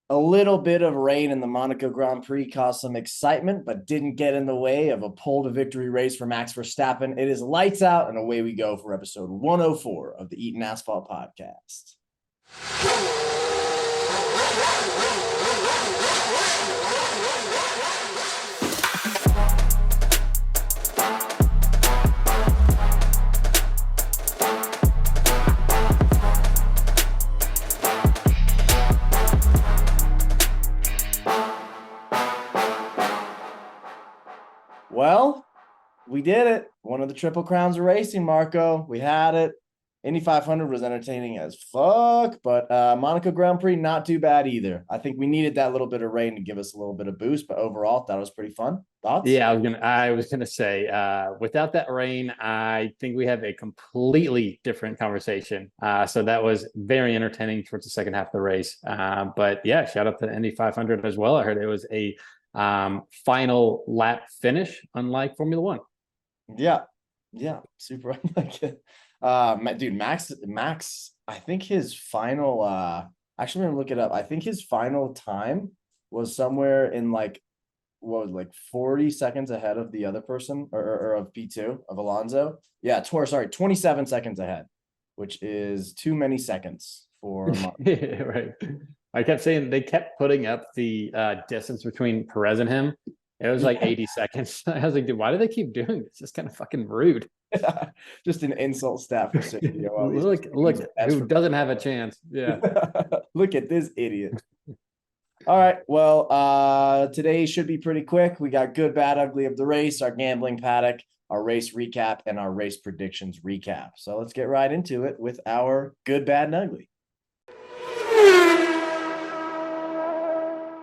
A little bit of rain in the Monaco Grand Prix caused some excitement, but didn't get in the way of a pole to victory race for Max Verstappen. It is lights out, and away we go for episode 104 of the Eaton Asphalt Podcast. Well, we did it. One of the triple crowns of racing, Marco. We had it. Indy 500 was entertaining as fuck, but Monaco Grand Prix, not too bad either. I think we needed that little bit of rain to give us a little bit of boost, but overall, that was pretty fun. Thoughts? Yeah, I was gonna say, without that rain, I think we have a completely different conversation. So that was very entertaining towards the second half of the race. But yeah, shout out to the Indy 500 as well. I heard it was a final lap finish, unlike Formula One. Yeah, super unlike it. Dude, Max, I think his final actually I'm gonna look it up. I think his final time was somewhere in like what was it, like 40 seconds ahead of the other person or of P2 of Alonso. Yeah, 27 seconds ahead, which is too many seconds for Right. I kept saying they kept putting up the distance between Perez and him. It was like 80 seconds. I was like, dude, why do they keep doing this? It's kind of fucking rude. Just an insult stat for Sergio. Look, who doesn't have a chance? Yeah. Look at this idiot. All right. Well, today should be pretty quick. We got good, bad, ugly of the race, our gambling paddock, our race recap, and our race predictions recap. So let's get right into it with our good, bad, and ugly.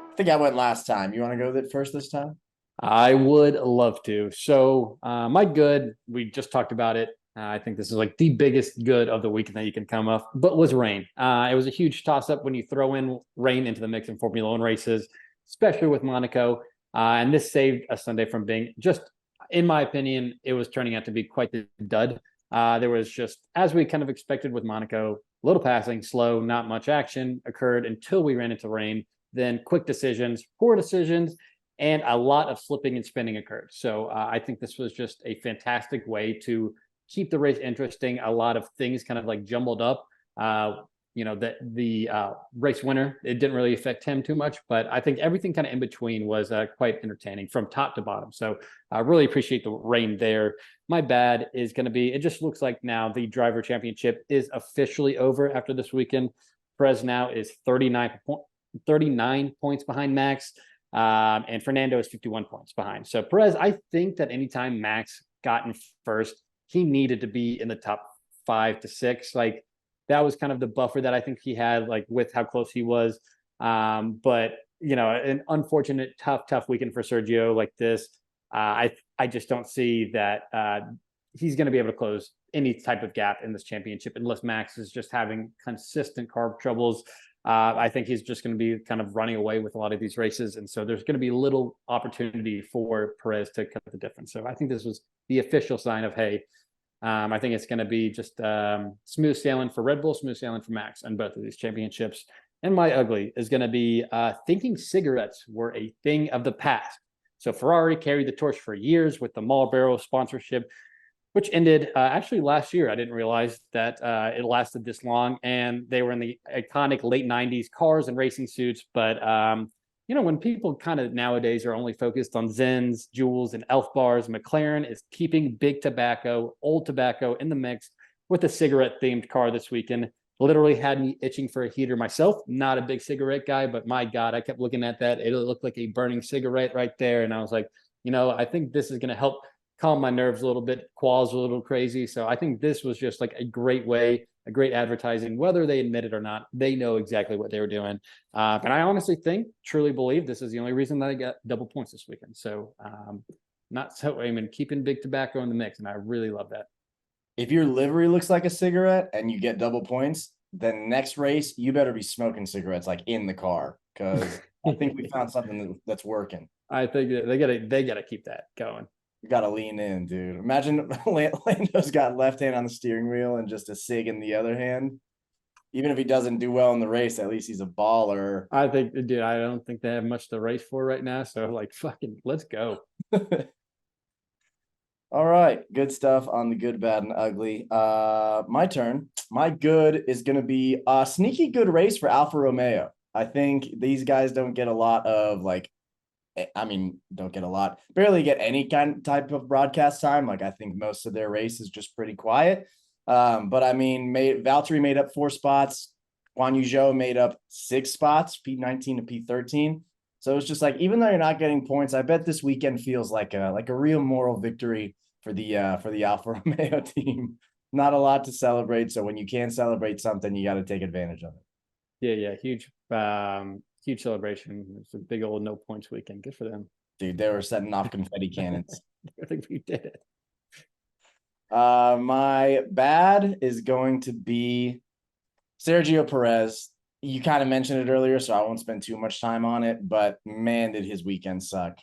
I think I went last time. You want to go with it first this time? I would love to. So, my good, we just talked about it. I think this is like the biggest good of the weekend that you can come up, but was rain. It was a huge toss up when you throw in rain into the mix in Formula One races, especially with Monaco. And this saved a Sunday from being just, in my opinion, it was turning out to be quite the dud. There was just, as we kind of expected with Monaco, little passing, slow, not much action occurred until we ran into rain. Then quick decisions, poor decisions, and a lot of slipping and spinning occurred. So I think this was just a fantastic way to keep the race interesting. A lot of things kind of like jumbled up. The race winner, it didn't really affect him too much, but I think everything kind of in between was quite entertaining from top to bottom. So I really appreciate the rain there. My bad is going to be, it just looks like now the driver championship is officially over after this weekend. Perez now is 39 points behind Max. And Fernando is 51 points behind. So Perez, I think that anytime Max got in first, he needed to be in the top 5 to 6. Like that was kind of the buffer that I think he had, like with how close he was. But an unfortunate, tough weekend for Sergio like this. I just don't see that he's going to be able to close any type of gap in this championship unless Max is just having consistent carb troubles. I think he's just going to be kind of running away with a lot of these races. And so there's going to be little opportunity for Perez to cut the difference. So I think this was the official sign of, hey, I think it's going to be just smooth sailing for Red Bull, smooth sailing for Max on both of these championships. And my ugly is going to be thinking cigarettes were a thing of the past. So Ferrari carried the torch for years with the Marlboro sponsorship, which ended actually last year. I didn't realize that it lasted this long. And they were in the iconic late 90s cars and racing suits. But, when people kind of nowadays are only focused on Zens, Juuls, and Elf bars, McLaren is keeping big tobacco, old tobacco in the mix with a cigarette-themed car this weekend. Literally had me itching for a heater myself. Not a big cigarette guy, but my God, I kept looking at that. It looked like a burning cigarette right there. And I was like, I think this is going to help calm my nerves a little bit. Quals a little crazy. So I think this was just like a great way, a great advertising, whether they admit it or not. They know exactly what they were doing. And I honestly truly believe this is the only reason that I got double points this weekend. So keeping big tobacco in the mix. And I really love that. If your livery looks like a cigarette and you get double points, then next race, you better be smoking cigarettes like in the car. Because I think we found something that's working. I think they gotta keep that going. You got to lean in, dude. Imagine Lando's got left hand on the steering wheel and just a cig in the other hand. Even if he doesn't do well in the race, at least he's a baller. I think, dude, I don't think they have much to race for right now. So like, fucking, let's go. All right, good stuff on the good, bad, and ugly. My turn. My good is going to be a sneaky good race for Alfa Romeo. I think these guys don't get a lot of like, I mean, don't get a lot, barely get any kind type of broadcast time. Like I think most of their race is just pretty quiet. But I mean, Valtteri made up 4 spots. Guan Yu Zhou made up 6 spots, P19 to P13. So it's just like, even though you're not getting points, I bet this weekend feels like a real moral victory for the Alfa Romeo team. Not a lot to celebrate. So when you can celebrate something, you got to take advantage of it. Yeah, huge celebration. It's a big old no points weekend. Good for them. Dude, they were setting off confetti cannons. I think we did it. My bad is going to be Sergio Perez. You kind of mentioned it earlier, so I won't spend too much time on it. But man, did his weekend suck.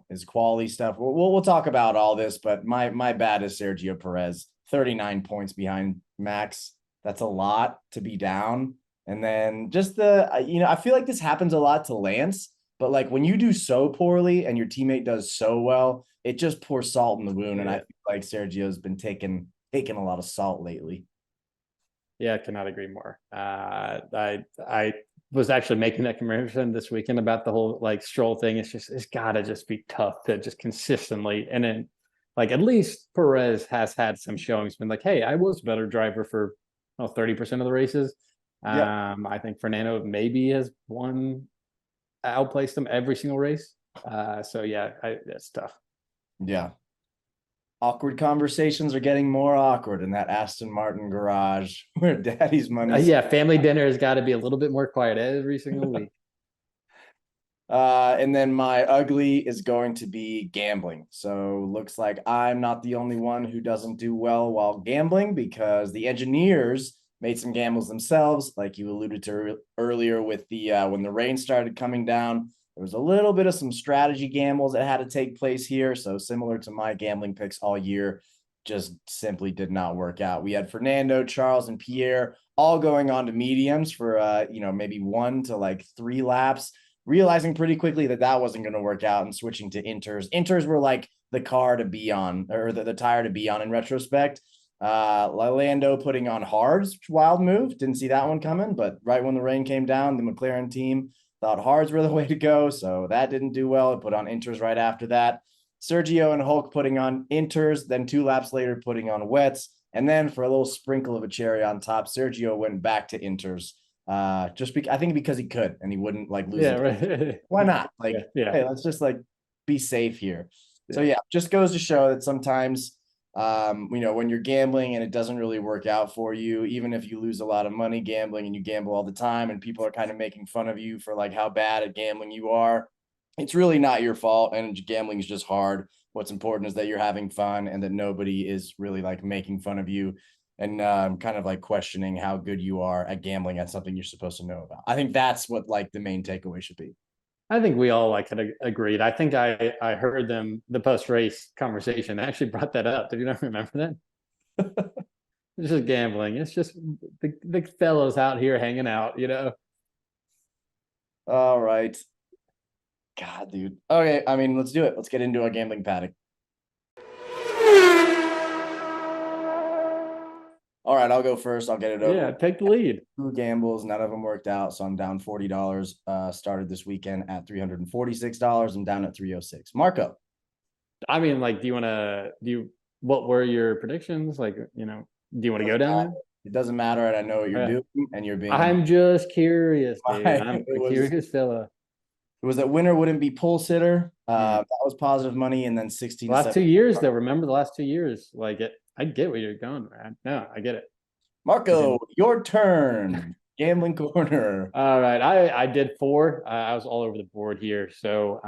His quality stuff. We'll talk about all this, but my bad is Sergio Perez. 39 points behind Max. That's a lot to be down. And then just I feel like this happens a lot to Lance, but like when you do so poorly and your teammate does so well, it just pours salt in the wound. And I feel like Sergio's been taking a lot of salt lately. Yeah, I cannot agree more. I was actually making that comparison this weekend about the whole like Stroll thing. It's gotta just be tough to just consistently, and then like at least Perez has had some showings, been like, hey, I was a better driver for 30% of the races. Yeah. I think Fernando maybe has outplaced him every single race. So yeah, that's tough. Yeah. Awkward conversations are getting more awkward in that Aston Martin garage where daddy's money. Yeah, family dinner has got to be a little bit more quiet every single week. And then my ugly is going to be gambling. So looks like I'm not the only one who doesn't do well while gambling, because the engineers made some gambles themselves, like you alluded to earlier with the when the rain started coming down. There was a little bit of some strategy gambles that had to take place here. So similar to my gambling picks all year, just simply did not work out. We had Fernando, Charles, and Pierre all going on to mediums for maybe 1 to like 3 laps, realizing pretty quickly that that wasn't going to work out and switching to inters. Inters were like the car to be on, or the tire to be on in retrospect. Lando putting on hards, wild move. Didn't see that one coming, but right when the rain came down, the McLaren team thought hards were the way to go. So that didn't do well. It put on inters right after that. Sergio and Hulk putting on inters, then 2 laps later putting on wets. And then for a little sprinkle of a cherry on top, Sergio went back to inters. I think because he could and he wouldn't like lose it. Right. Why not? Like, yeah. hey, let's just like be safe here. So yeah, just goes to show that sometimes when you're gambling and it doesn't really work out for you, even if you lose a lot of money gambling and you gamble all the time and people are kind of making fun of you for like how bad at gambling you are, it's really not your fault, and gambling is just hard. What's important is that you're having fun and that nobody is really like making fun of you and kind of like questioning how good you are at gambling at something you're supposed to know about. I think that's what like the main takeaway should be. I think we all like had agreed. I think I heard them the post race conversation. I actually brought that up. Did you not remember that? It's just gambling. It's just the fellows out here hanging out. All right. God, dude. Okay, I mean, let's do it. Let's get into our gambling paddock. All right, I'll go first. I'll get it over. Yeah, take the lead. 2 gambles, none of them worked out, so I'm down $40. Started this weekend at $346. I'm down at 306. Marco. I mean, like, what were your predictions? Like, do you want to go down there? It doesn't matter, and I know what you're doing, and you're being. I'm just curious, dude. I'm a curious fella. It was that winner wouldn't be pole sitter. That was positive money, and then 16. The last 2 years, though. Remember the last 2 years? Like I get where you're going, man. No, I get it. Marco, your turn. Gambling corner. All right, I did 4. I was all over the board here, so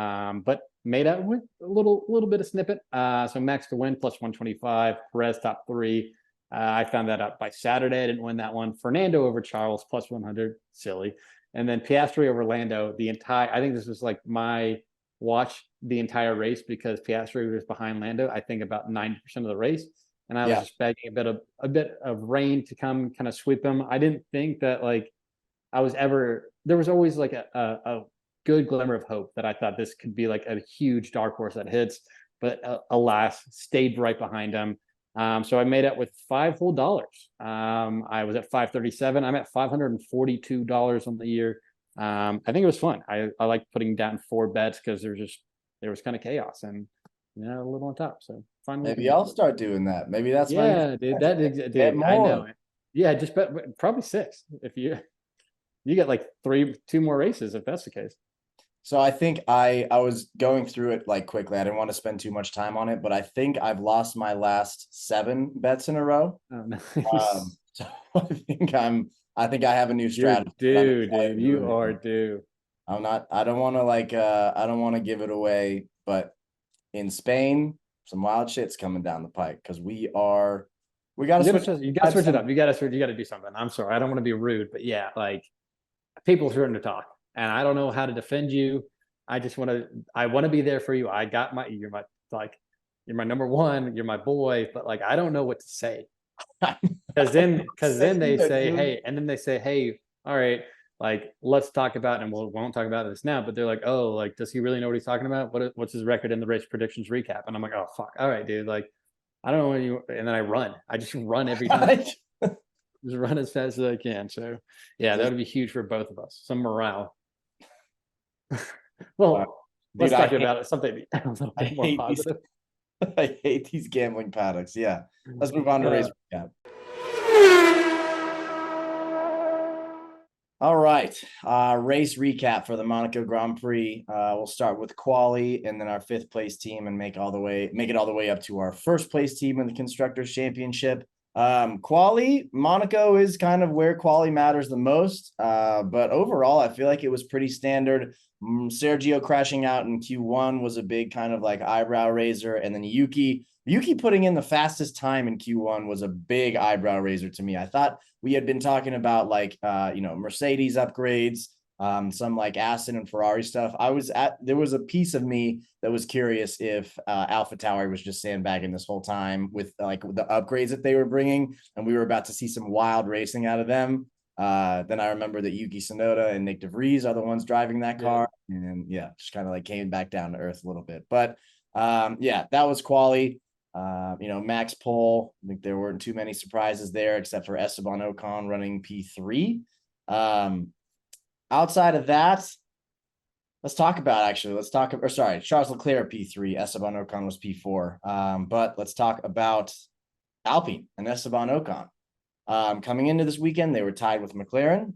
but made out with a little bit of snippet. So Max to win plus 125. Perez top 3. I found that out by Saturday. I didn't win that one. Fernando over Charles plus 100. Silly. And then Piastri over Lando. I think this was like my watch the entire race because Piastri was behind Lando, I think about 90% of the race. and I was Yeah. just begging a bit of rain to come kind of sweep them. I didn't think that like there was always like a good glimmer of hope that I thought this could be like a huge dark horse that hits, but alas, stayed right behind him. So I made it with five whole dollars. I was at 537. I'm at $542 on the year. I think it was fun. I like putting down four bets because there was kind of chaos and a little on top. So fun Maybe weekend. I'll start doing that. Maybe that's my new Yeah, dude. get Dude, I know more. it. Yeah, just bet probably six if you get like two more races if that's the case. So I think I was going through it like quickly. I didn't want to spend too much time on it, but I think I've lost my last 7 bets in a row. Oh, nice. So I think I have a new You're strategy that I'm due, excited dude. to You are reveal. due. I don't want to I don't want to give it away, but in Spain, some wild shit's coming down the pike because we got to switch. You gotta switch it up. You gotta do something. I'm sorry. I don't want to be rude, but yeah, like people are starting to talk. And I don't know how to defend you. I want to be there for you. You're my number one, you're my boy, but like I don't know what to say. Because then they say, hey, and then they say, hey, all right, like let's talk about, and we won't talk about this now, but they're like, oh, like, does he really know what he's talking about? What's his record in the race predictions recap? And I'm like, oh fuck. All right, dude. Like, I don't know when you and then I run. I just run every time. Just run as fast as I can. So yeah, that Just, would be huge for both of us. Some morale. uh, Well, dude, let's talk about it. Something a little I bit more hate these positive. I hate these gambling paddocks. Yeah. Let's move on to race Uh, recap. All right. Race recap for the Monaco Grand Prix. We'll start with quali and then our 5th place team and make it all the way up to our 1st place team in the Constructors Championship. Quali, Monaco is kind of where quali matters the most. But overall, I feel like it was pretty standard. Sergio crashing out in Q1 was a big kind of like eyebrow raiser. And then Yuki putting in the fastest time in Q1 was a big eyebrow raiser to me. I thought we had been talking about like Mercedes upgrades, some like Aston and Ferrari stuff. There was a piece of me that was curious if AlphaTauri was just sandbagging this whole time with like the upgrades that they were bringing, and we were about to see some wild racing out of them. Then I remember that Yuki Tsunoda and Nick DeVries are the ones driving that yeah. car, and yeah, just kind of like came back down to earth a little bit. But yeah, that was quali. Max Pole, I think there weren't too many surprises there except for Esteban Ocon running P3. Outside of that, Charles Leclerc P3, Esteban Ocon was P4. But let's talk about Alpine and Esteban Ocon. Coming into this weekend, they were tied with McLaren,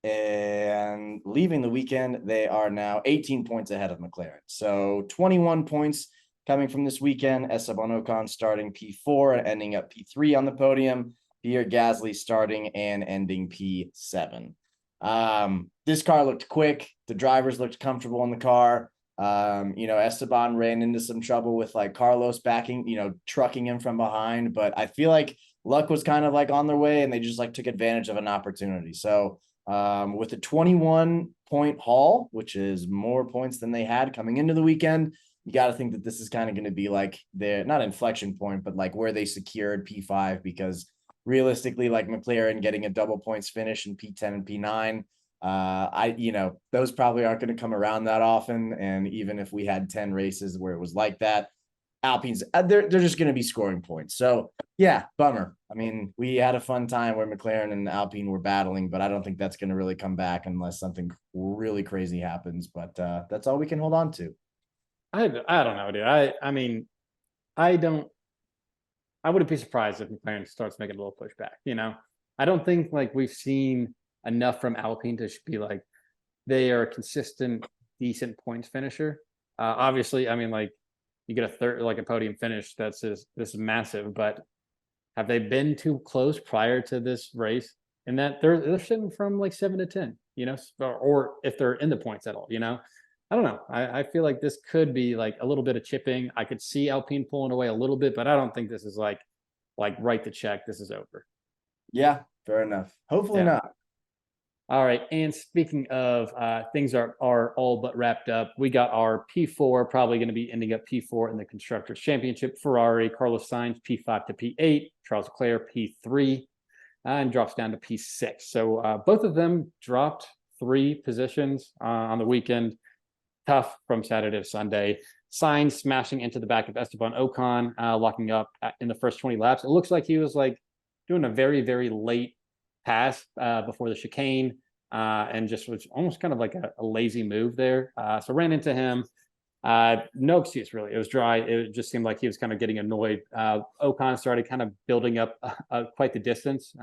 and leaving the weekend, they are now 18 points ahead of McLaren. So 21 points coming from this weekend. Esteban Ocon starting P4 and ending up P3 on the podium. Pierre Gasly starting and ending P7. This car looked quick. The drivers looked comfortable in the car. Esteban ran into some trouble with like Carlos trucking him from behind, but I feel like luck was kind of like on their way and they just like took advantage of an opportunity. So with a 21-point haul, which is more points than they had coming into the weekend, you got to think that this is kind of going to be like their not inflection point, but like where they secured P5, because realistically, like McLaren getting a double points finish in P10 and P9, those probably aren't going to come around that often. And even if we had 10 races where it was like that, Alpine's they're just going to be scoring points. So yeah, bummer. I mean, we had a fun time where McLaren and Alpine were battling, but I don't think that's going to really come back unless something really crazy happens. But that's all we can hold on to. I don't know, dude. I mean, I wouldn't be surprised if McLaren starts making a little pushback. I don't think like we've seen enough from Alpine to be like they are a consistent, decent points finisher. Obviously, I mean, like you get a third, like a podium finish. This is massive. But have they been too close prior to this race? And that they're sitting from like 7 to 10, or if they're in the points at all, I don't know. I feel like this could be like a little bit of chipping. I could see Alpine pulling away a little bit, but I don't think this is like write the check. This is over. Yeah, fair enough. Hopefully Yeah. not. All right. And speaking of things are all but wrapped up, we got our P4 probably going to be ending up P4 in the Constructors Championship. Ferrari, Carlos Sainz, P5 to P8, Charles Leclerc, P3, and drops down to P6. So both of them dropped 3 positions on the weekend. Tough from Saturday to Sunday. Sainz smashing into the back of Esteban Ocon, locking up in the first 20 laps. It looks like he was like doing a very, very late pass before the chicane, and just was almost kind of like a lazy move there. So ran into him. No excuse really. It was dry. It just seemed like he was kind of getting annoyed. Ocon started kind of building up quite the distance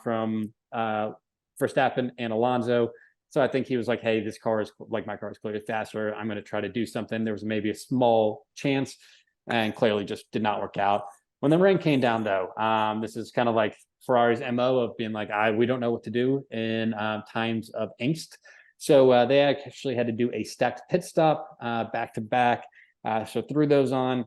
from Verstappen and Alonso. So I think he was like, "Hey, this car is like my car is clearly faster. I'm going to try to do something." There was maybe a small chance, and clearly just did not work out. When the rain came down, though, this is kind of like Ferrari's MO of being like, we don't know what to do in times of angst. So they actually had to do a stacked pit stop back to back. So threw those on.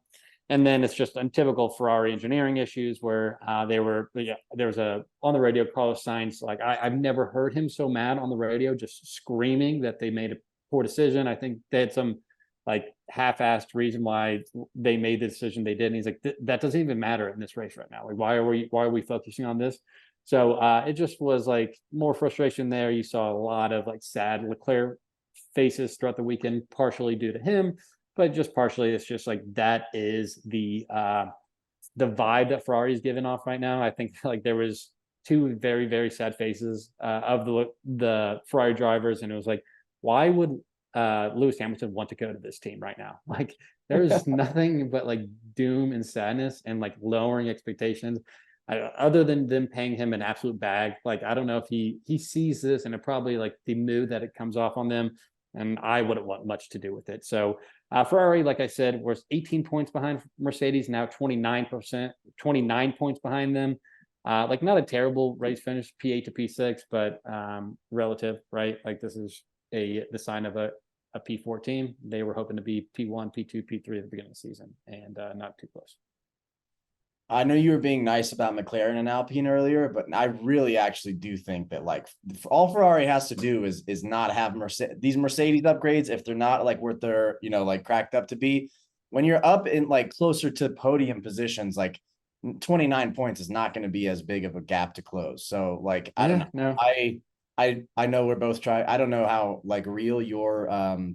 And then it's just untypical Ferrari engineering issues where there was on the radio, Carlos Sainz, like I've never heard him so mad on the radio, just screaming that they made a poor decision. I think they had some like half-assed reason why they made the decision they did. And he's like, that doesn't even matter in this race right now. Like, why are we focusing on this? So it just was like more frustration there. You saw a lot of like sad Leclerc faces throughout the weekend, partially due to him, but just partially it's just like that is the vibe that Ferrari is giving off right now. I think like there was 2 very, very sad faces of the Ferrari drivers, and it was like, why would Lewis Hamilton want to go to this team right now? Like there's nothing but like doom and sadness and like lowering expectations. Other than them paying him an absolute bag, like I don't know if he sees this, and it probably like the mood that it comes off on them, and I wouldn't want much to do with it. So Ferrari, like I said, was 18 points behind Mercedes, now 29 points behind them. Like not a terrible race finish, P8 to P6, but relative, right? Like this is the sign of a P4 team. They were hoping to be P1, P2, P3 at the beginning of the season, and not too close. I know you were being nice about McLaren and Alpine earlier, but I really actually do think that like all Ferrari has to do is not have these Mercedes upgrades if they're not like what they're like cracked up to be. When you're up in like closer to podium positions, like 29 points is not going to be as big of a gap to close. So like I don't know. No. I know we're both trying. I don't know how like real your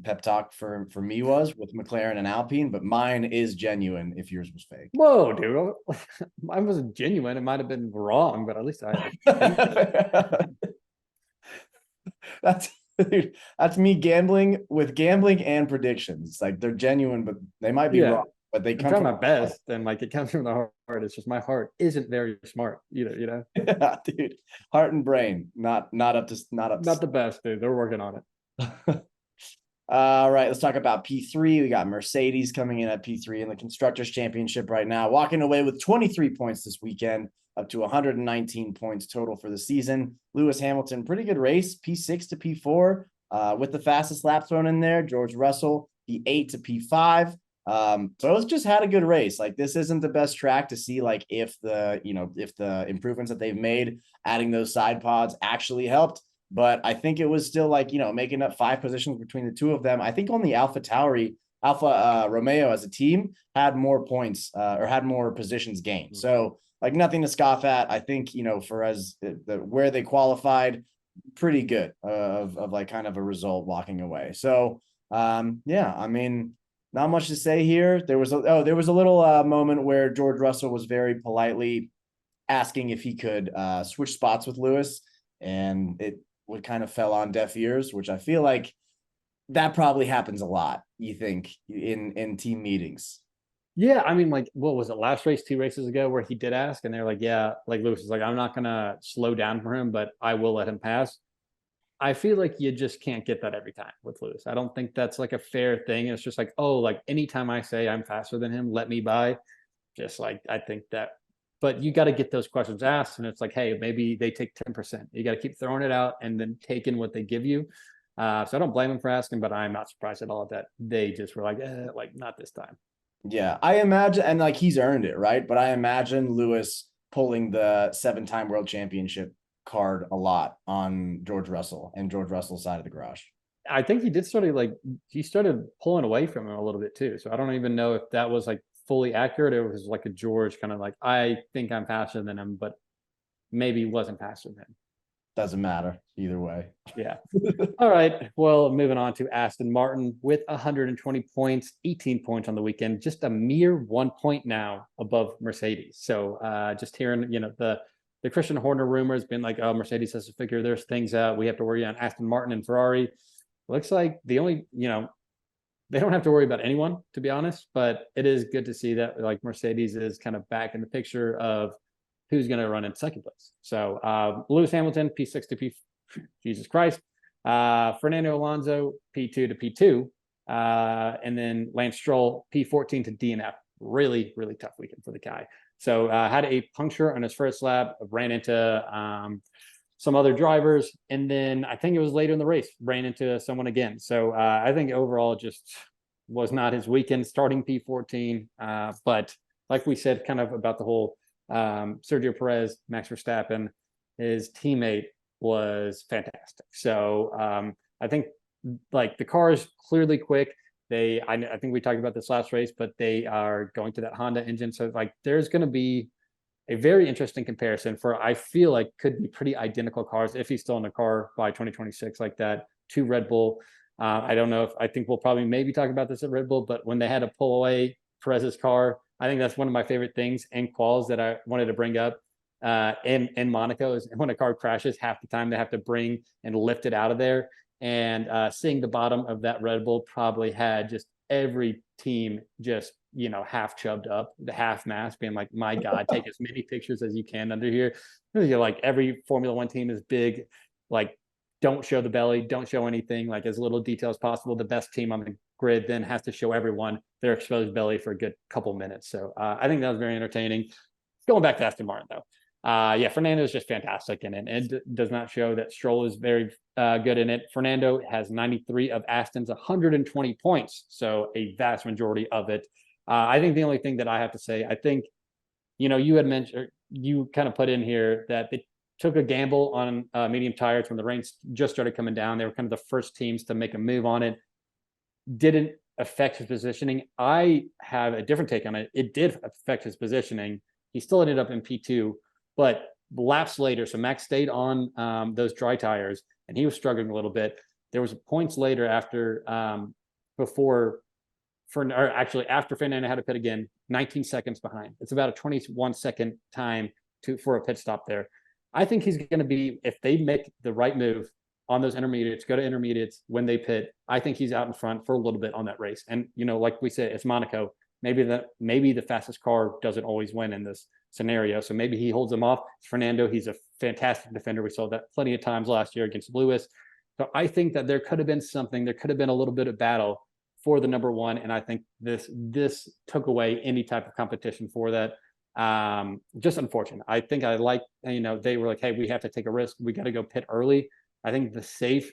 pep talk for me was with McLaren and Alpine, but mine is genuine if yours was fake. Whoa, dude. Mine wasn't genuine. It might have been wrong, but at least I that's that's me gambling and predictions. It's like they're genuine, but they might be yeah. wrong. But they I'm come trying from my best, and like it comes from the heart. It's just my heart isn't very smart, you know. yeah, dude. Heart and brain, not up to Not the best, dude. They're working on it. All right, let's talk about P3. We got Mercedes coming in at P3 in the Constructors Championship right now, walking away with 23 points this weekend, up to 119 points total for the season. Lewis Hamilton, pretty good race, P6 to P4, with the fastest lap thrown in there. George Russell, P8 to P5. Both just had a good race. Like this isn't the best track to see like if the improvements that they've made, adding those side pods actually helped. But I think it was still like, making up 5 positions between the two of them. I think only Alpha Romeo as a team had more points or had more positions gained. So like nothing to scoff at. I think, for as where they qualified, pretty good of like kind of a result walking away. So yeah, I mean, not much to say here. There was a little moment where George Russell was very politely asking if he could switch spots with Lewis, and it would kind of fell on deaf ears, which I feel like that probably happens a lot. You think in team meetings? Yeah, I mean, like, what was it last race, 2 races ago, where he did ask, and they're like, yeah, like Lewis is like, I'm not gonna slow down for him, but I will let him pass. I feel like you just can't get that every time with Lewis. I don't think that's like a fair thing. It's just like, oh, like anytime I say I'm faster than him, let me by. Just like I think that, but you got to get those questions asked, and it's like, hey, maybe they take 10%. You got to keep throwing it out and then taking what they give you. So I don't blame them for asking, but I'm not surprised at all that they just were like not this time. Yeah, I imagine, and like he's earned it, right? But I imagine Lewis pulling the 7-time world championship card a lot on George Russell and George Russell's side of the garage. I think he did sort of like he started pulling away from him a little bit too. So I don't even know if that was like fully accurate. It was like a George kind of like, I think I'm faster than him, but maybe wasn't faster than him. Doesn't matter either way. Yeah. All right. Well, moving on to Aston Martin with 120 points, 18 points on the weekend, just a mere 1 point now above Mercedes. So just hearing, the Christian Horner rumors been like, oh, Mercedes has to figure their things out. We have to worry on Aston Martin and Ferrari. Looks like the only, they don't have to worry about anyone, to be honest, but it is good to see that like Mercedes is kind of back in the picture of who's going to run in second place. So Lewis Hamilton, P6 to P, Jesus Christ. Fernando Alonso, P2 to P2. And then Lance Stroll, P14 to DNF. Really, really tough weekend for the guy. So had a puncture on his first lap, ran into some other drivers, and then I think it was later in the race, ran into someone again. So I think overall just was not his weekend, starting P14. But like we said, kind of about the whole Sergio Perez, Max Verstappen, his teammate was fantastic. So I think like the car is clearly quick. I think we talked about this last race, but they are going to that Honda engine. So like there's going to be a very interesting comparison for, I feel like could be pretty identical cars if he's still in the car by 2026 like that to Red Bull. I don't know if I think we'll probably maybe talk about this at Red Bull, but when they had to pull away Perez's car, I think that's one of my favorite things in quals that I wanted to bring up in Monaco is when a car crashes, half the time they have to bring and lift it out of there. And seeing the bottom of that Red Bull probably had just every team just half chubbed up, the half mask, being like, my God, take as many pictures as you can under here. You're like every Formula One team is big, like don't show the belly, don't show anything, like as little detail as possible. The best team on the grid then has to show everyone their exposed belly for a good couple minutes. So I think that was very entertaining. Going back to Aston Martin though. Fernando is just fantastic in it. It does not show that Stroll is very good in it. Fernando has 93 of Aston's 120 points, so a vast majority of it. I think the only thing that I have to say, I think, you had mentioned, you kind of put in here that they took a gamble on medium tires when the rain just started coming down. They were kind of the first teams to make a move on it. Didn't affect his positioning. I have a different take on it. It did affect his positioning. He still ended up in P2. But laps later, so Max stayed on those dry tires, and he was struggling a little bit. There was points later after after Fernando had to pit again, 19 seconds behind. It's about a 21-second time for a pit stop there. I think he's going to be, if they make the right move on those intermediates, go to intermediates when they pit, I think he's out in front for a little bit on that race. And like we said, it's Monaco. Maybe the fastest car doesn't always win in this scenario. So maybe he holds them off. Fernando, he's a fantastic defender. We saw that plenty of times last year against Lewis. So I think that there could have been something. There could have been a little bit of battle for the number one. And I think this took away any type of competition for that. Just unfortunate. I think they were like, hey, we have to take a risk. We got to go pit early. I think the safe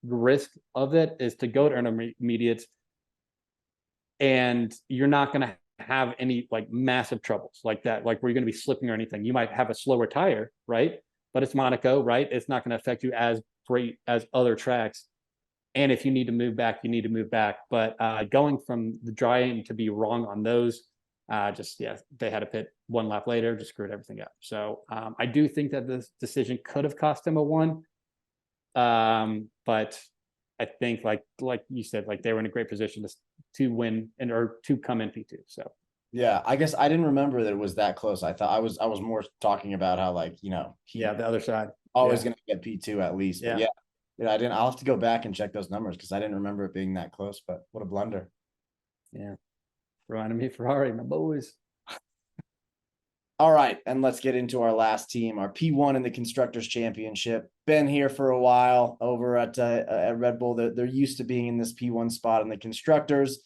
risk of it is to go to intermediates, and you're not going to have any like massive troubles like that, like where you're going to be slipping or anything. You might have a slower tire, right? But it's Monaco, right? It's not going to affect you as great as other tracks. And if you need to move back, you need to move back. But going from the dry end to be wrong on those, they had to pit one lap later, just screwed everything up. So I do think that this decision could have cost him a one. But I think like you said, like they were in a great position to win or to come in P2. So yeah, I guess I didn't remember that it was that close. I thought I was more talking about how the other side always going to get P2 at least. Yeah. But I didn't. I'll have to go back and check those numbers because I didn't remember it being that close. But what a blunder! Yeah, reminding me of Ferrari, my boys. All right, and let's get into our last team, our P1 in the Constructors Championship. Been here for a while over at Red Bull. They're used to being in this P1 spot in the Constructors.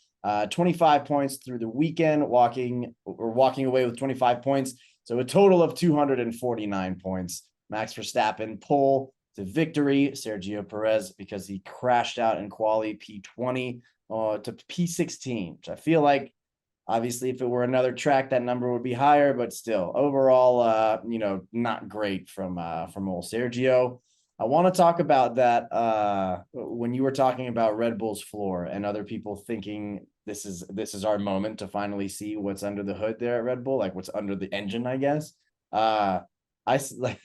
25 points through the weekend, walking away with 25 points. So a total of 249 points. Max Verstappen pole to victory. Sergio Perez, because he crashed out in quali, P20 to P16, which I feel like Obviously, if it were another track, that number would be higher, but still, overall, not great from old Sergio. I want to talk about that when you were talking about Red Bull's floor and other people thinking this is our moment to finally see what's under the hood there at Red Bull, like what's under the engine, I guess. I like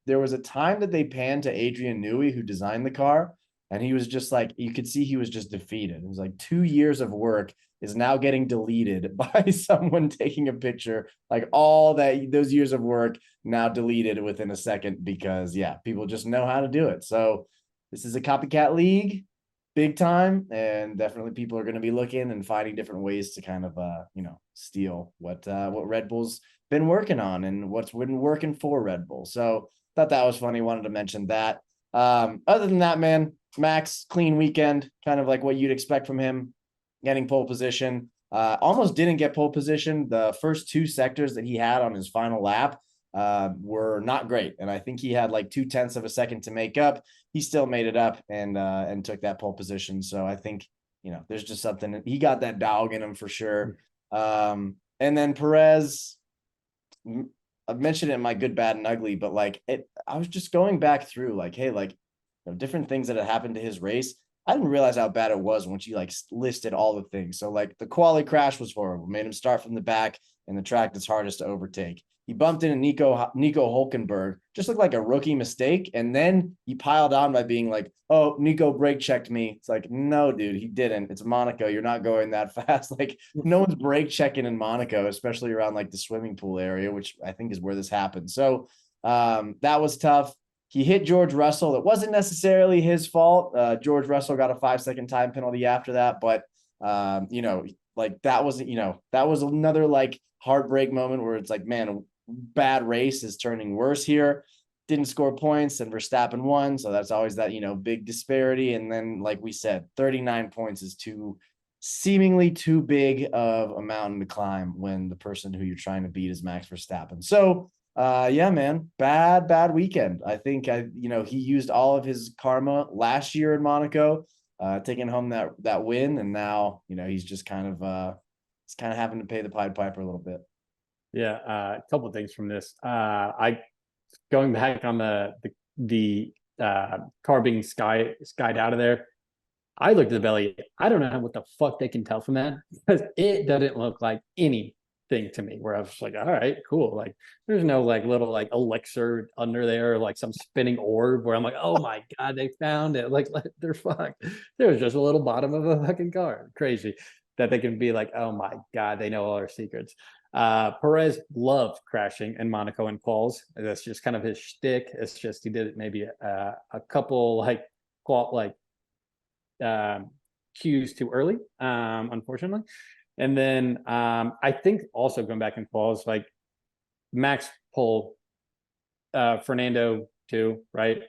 there was a time that they panned to Adrian Newey, who designed the car, and he was just like, you could see he was just defeated. It was like 2 years of work is now getting deleted by someone taking a picture, like all those years of work now deleted within a second because yeah, people just know how to do it. So this is a copycat league, big time, and definitely people are going to be looking and finding different ways to kind of steal what Red Bull's been working on and what's been working for Red Bull. So thought that was funny. Wanted to mention that. Other than that, man, Max, clean weekend, kind of like what you'd expect from him, getting pole position. Almost didn't get pole position. The first two sectors that he had on his final lap were not great, and I think he had like 0.2 of a second to make up. He still made it up and took that pole position. So I think there's just something, he got that dog in him for sure. And then Perez, I've mentioned it in my good, bad, and ugly, but like I was just going back through like, hey, like different things that had happened to his race. I didn't realize how bad it was once you like listed all the things. So like the quali crash was horrible, made him start from the back in the track that's hardest to overtake. He bumped into Nico Hulkenberg, just looked like a rookie mistake, and then he piled on by being like, "Oh, Nico brake checked me." It's like, no, dude, he didn't. It's Monaco. You're not going that fast. Like, no one's brake checking in Monaco, especially around like the swimming pool area, which I think is where this happened. So that was tough. He hit George Russell. It wasn't necessarily his fault. George Russell got a 5-second time penalty after that, but like that was another like heartbreak moment where it's like, man, bad race is turning worse here. Didn't score points, and Verstappen won, so that's always that big disparity. And then, like we said, 39 points is seemingly too big of a mountain to climb when the person who you're trying to beat is Max Verstappen. So yeah, man, bad weekend. I think he used all of his karma last year in Monaco, taking home that win, and now he's just kind of having to pay the Pied Piper a little bit. Yeah, a couple of things from this. I going back on the car being skied out of there. I looked at the belly. I don't know what the fuck they can tell from that, because it doesn't look like anything to me. Where I was like, all right, cool. Like, there's no like little like elixir under there, or like some spinning orb where I'm like, oh my god, they found it. Like they're fucked. There's just a little bottom of a fucking car. Crazy that they can be like, oh my god, they know all our secrets. Perez loved crashing in Monaco and Quals. That's just kind of his shtick. It's just he did it maybe a couple like cues too early, unfortunately. And then I think also going back in Quals, like Max pole, Fernando too, right?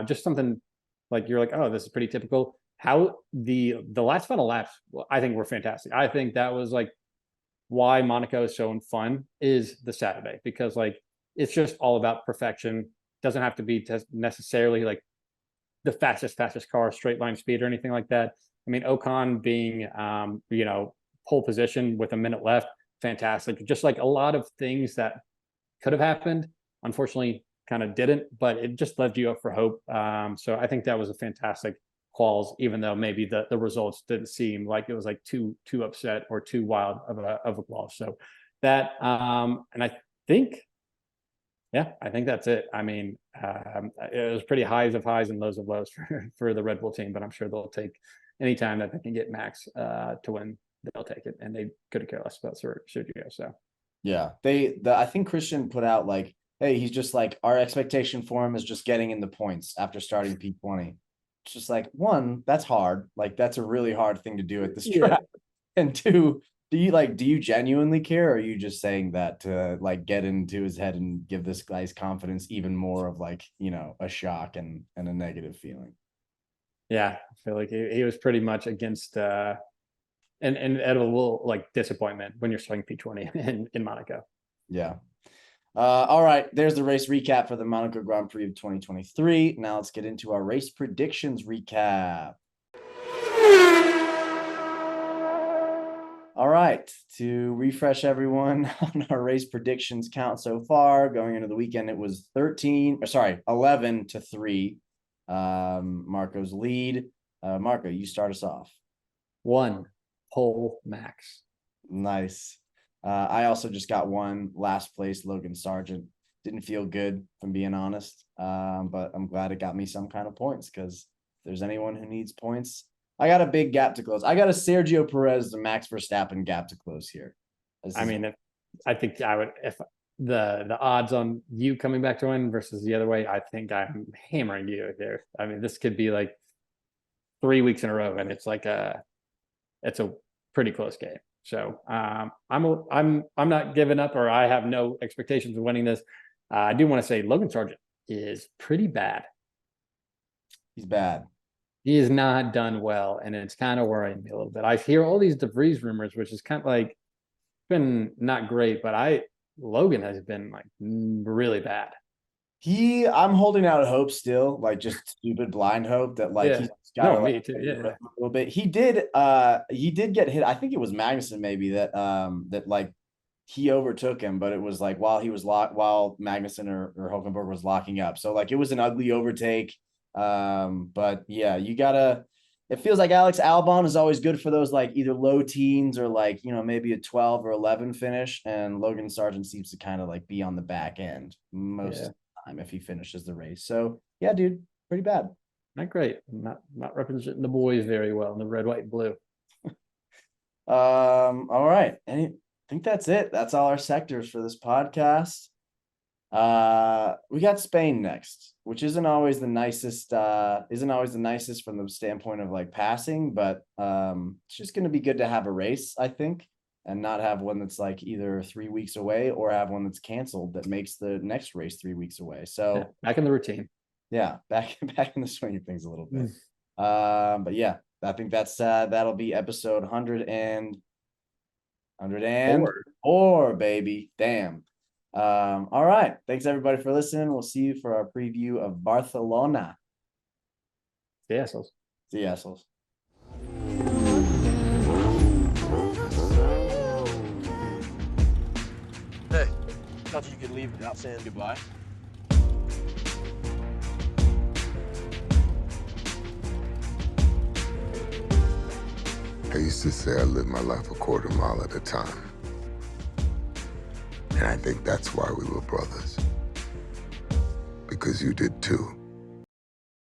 Just something like you're like, oh, this is pretty typical. How the last final laps, I think were fantastic. I think that was like why Monaco is so fun is the Saturday, because like it's just all about perfection. Doesn't have to be necessarily like the fastest car, straight line speed or anything like that. I mean, Ocon being pole position with a minute left, fantastic. Just like a lot of things that could have happened, unfortunately, kind of didn't, but it just left you up for hope. So I think that was a fantastic Quals, even though maybe the results didn't seem like it was like too upset or too wild of a Quals. So that and I think that's it. I mean, it was pretty highs of highs and lows of lows for the Red Bull team, but I'm sure they'll take any time that they can get Max to win, they'll take it, and they couldn't care less about Sergio. So yeah, I think Christian put out like, hey, he's just like, our expectation for him is just getting in the points after starting P20. It's just like, one, that's hard. Like, that's a really hard thing to do at this track. And two, do you genuinely care, or are you just saying that to like get into his head and give this guy's confidence even more of like, a shock and a negative feeling? Yeah, I feel like he was pretty much against and out of a little like disappointment when you're starting P20 in Monaco. Yeah. All right, there's the race recap for the Monaco Grand Prix of 2023. Now let's get into our race predictions recap. All right, to refresh everyone on our race predictions count so far. Going into the weekend, it was 11-3. Marco's lead. Marco, you start us off. 1 pole Max. Nice. I also just got one last place, Logan Sargent. Didn't feel good, if I'm being honest. But I'm glad it got me some kind of points because if there's anyone who needs points, I got a big gap to close. I got a Sergio Perez to Max Verstappen gap to close here. I think I would, if the odds on you coming back to win versus the other way, I think I'm hammering you there. I mean, this could be like 3 weeks in a row, and it's a pretty close game. So I'm not giving up, or I have no expectations of winning this. I do want to say Logan Sargent is pretty bad. He's bad. He has not done well, and it's kind of worrying me a little bit. I hear all these DeVries rumors, which is kind of like been not great, but Logan has been like really bad. I'm holding out hope still, like just stupid blind hope that like he's got me too. A little bit. He did get hit. I think it was Magnussen maybe that like he overtook him, but it was like while Magnussen or Hulkenberg was locking up. So like it was an ugly overtake. But yeah, it feels like Alex Albon is always good for those like either low teens or like, maybe a 12 or 11 finish. And Logan Sargent seems to kind of like be on the back end most of the time if he finishes the race. So yeah, dude, pretty bad. Not great. Not representing the boys very well in the red, white, and blue. All right. I think that's it. That's all our sectors for this podcast. We got Spain next, which isn't always the nicest from the standpoint of like passing, but it's just going to be good to have a race, I think, and not have one that's like either 3 weeks away or have one that's canceled that makes the next race 3 weeks away. So back in the routine. Yeah, back in the swing of things a little bit. But yeah, I think that'll be episode 104, baby. Damn. All right. Thanks everybody for listening. We'll see you for our preview of Barcelona. See you assholes. See you assholes. Hey, thought you could leave without saying goodbye. I used to say I live my life a quarter mile at a time. And I think that's why we were brothers. Because you did too.